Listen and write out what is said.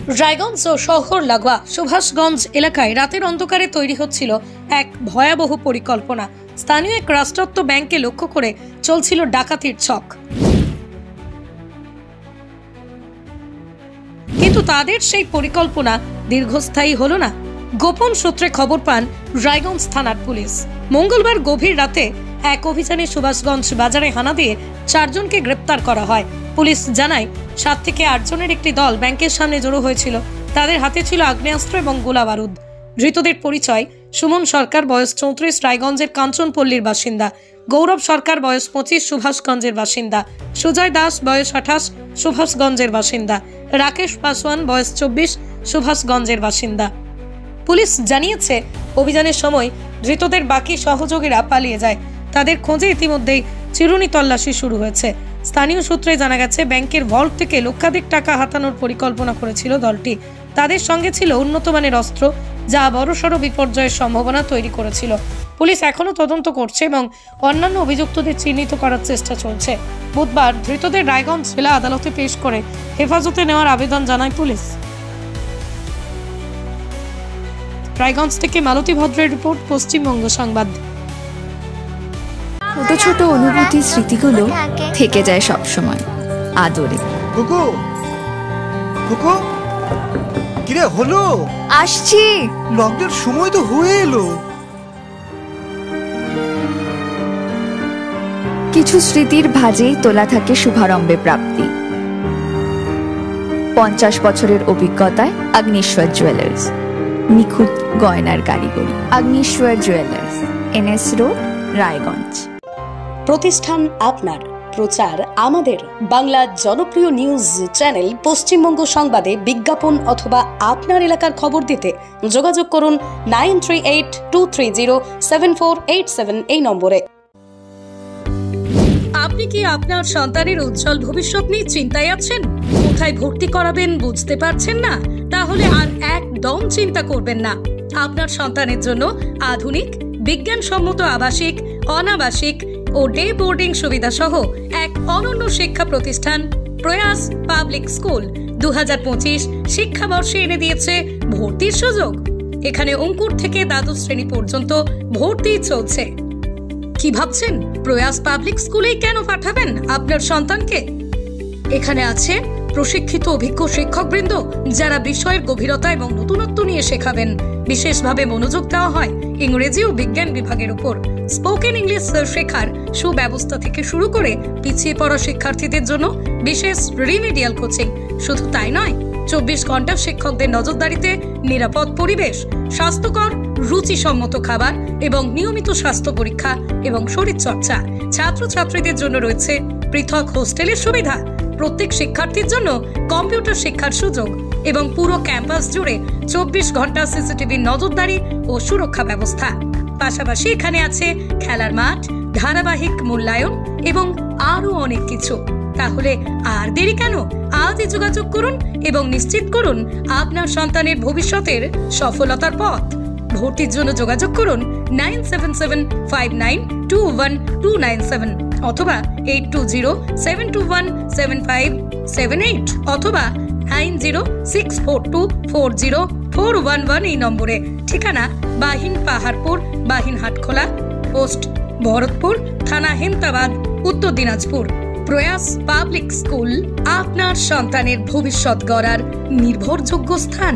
রায়গঞ্জ ও শহর লাগোয়া সুভাষগঞ্জ এলাকায় রাতের অন্ধকারে তৈরি হচ্ছিল এক ভয়াবহ পরিকল্পনা। স্থানীয় এক রাষ্ট্রায়ত্ত ব্যাংকে লক্ষ্য করে চলছিল ডাকাতির ছক। কিন্তু তাদের সেই পরিকল্পনা দীর্ঘস্থায়ী হলো না। গোপন সূত্রে খবর পান রায়গঞ্জ থানার পুলিশ। মঙ্গলবার গভীর রাতে এক অভিযানে সুভাষগঞ্জ বাজারে হানা দিয়ে 4 জনকে গ্রেপ্তার করা হয়। পুলিশ জানায় 7 থেকে 8 জনের একটি দল ব্যাংকের সামনে জড়ো হয়েছিল। তাদের হাতে ছিল আগ্নেয়াস্ত্র এবং গোলা বারুদ। ধৃতদের পরিচয়: সুমন সরকার, বয়স 34, রায়গঞ্জের কাঞ্চনপল্লীর বাসিন্দা; গৌরব সরকার, বয়স 25, সুভাষগঞ্জের বাসিন্দা; সুজয় দাস, বয়স 28, সুভাষগঞ্জের বাসিন্দা; রাকেশ পাসওয়ান, বয়স 24, সুভাষগঞ্জের বাসিন্দা। পুলিশ জানিয়েছে, অভিযানের সময় ধৃতদের বাকি সহযোগীরা পালিয়ে যায়। তাদের খোঁজে ইতিমধ্যেই চিরুনি তল্লাশি শুরু হয়েছে। স্থানীয় সূত্রে জানা গেছে, ব্যাংকের ভল্ট থেকে লক্ষাধিক টাকা হাতানোর পরিকল্পনা করেছিল দলটি। তাদের সঙ্গে ছিল উন্নত মানের অস্ত্র, যা বড়সড় বিপর্যয়ের সম্ভাবনা তৈরি করেছিল। পুলিশ এখনো তদন্ত করছে এবং অন্যান্য অভিযুক্তদের চিহ্নিত করার চেষ্টা চলছে। বুধবার ধৃতদের রায়গঞ্জ জেলা আদালতে পেশ করে হেফাজতে নেওয়ার আবেদন জানায় পুলিশ। রায়গঞ্জ থেকে মালতী ভদ্রের রিপোর্ট, পশ্চিমবঙ্গ সংবাদ। ছোট ছোট অনুভূতি, স্মৃতিগুলো থেকে যায় সব সময় আদরে। কুকু কুকু, কিরে হলো? আসছি। লকডাউন সময় তো হয়ে এলো। কিছু স্মৃতির ভাজেই তোলা থাকে শুভারম্ভে প্রাপ্তি। 50 বছরের অভিজ্ঞতায় আগ্নেশ্বর জুয়েলার্স, নিখুঁত গয়নার কারিগরি। Agneshwar jewellers, NS road, Raiganj. প্রতিষ্ঠান আপনার, প্রচার আমাদের। বাংলা জনপ্রিয় নিউজ চ্যানেল পশ্চিমবঙ্গ সংবাদে বিজ্ঞাপন অথবা আপনার এলাকার খবর দিতে যোগাযোগ করুন 9382307487 এই নম্বরে। আপনি কি আপনার সন্তানের উজ্জ্বল ভবিষ্যৎ নিয়ে চিন্তায় আছেন? কোথায় ভর্তি করাবেন বুঝতে পারছেন না? তাহলে আর একদম চিন্তা করবেন না। আপনার সন্তানের জন্য আধুনিক বিজ্ঞানসম্মত আবাসিক, অনাবাসিক ও ডে বোর্ডিং সুবিধা সহ এক অনন্য শিক্ষা প্রতিষ্ঠান প্রয়াস পাবলিক স্কুল 2025 শিক্ষাবর্ষে এনে দিয়েছে ভর্তির সুযোগ। এখানে অঙ্কুর থেকে দ্বাদশ শ্রেণী পর্যন্ত ভর্তি চলছে। কি ভাবছেন, প্রয়াস পাবলিক স্কুলেই কেন পাঠাবেন আপনার সন্তানকে? এখানে আছে প্রশিক্ষিত অভিজ্ঞ শিক্ষকবৃন্দ, যারা বিষয়ের গভীরতা এবং নতুনত্ব নিয়ে শেখাবেন। বিশেষভাবে মনোযোগ দেওয়া হয় ইংরেজি ও বিজ্ঞান বিভাগের উপর। স্পোকেন ইংলিশ শেখার সুব্যবস্থা থেকে শুরু করে পিছিয়ে পড়া শিক্ষার্থীদের জন্য বিশেষ রিমিডিয়াল কোচিং। শুধু তাই নয়, 24 ঘন্টা শিক্ষকদের নজরদারিতে নিরাপদ পরিবেশ, স্বাস্থ্যকর রুচিসম্মত খাবার এবং নিয়মিত স্বাস্থ্য পরীক্ষা এবং শরীরচর্চা। ছাত্রছাত্রীদের জন্য রয়েছে পৃথক হোস্টেলের সুবিধা। প্রত্যেক শিক্ষার্থীর জন্য কম্পিউটার শিক্ষার সুযোগ এবং পুরো ক্যাম্পাস জুড়ে 24 ঘন্টা সিসিটিভি নজরদারি ও সুরক্ষা ব্যবস্থা। পাশাপাশি এখানে আছে খেলার মাঠ, ধারাবাহিক মূল্যায়ন এবং আরো অনেক কিছু। তাহলে আর দেরি কেন? আজই যোগাযোগ করুন এবং নিশ্চিত করুন আপনার সন্তানের ভবিষ্যতের সফলতার পথ। ভর্তির জন্য যোগাযোগ করুন 9775921297 অথবা 8207217578 অথবা 9064240411 এই নম্বরে। ঠিকানা: বাহিন পাহাড়পুর, বাহিন হাটখোলা, পোস্ট ভরতপুর, থানা হেমতাবাদ, উত্তর দিনাজপুর। প্রয়াস পাবলিক স্কুল, আপনার সন্তানের ভবিষ্যৎ গড়ার নির্ভরযোগ্য স্থান।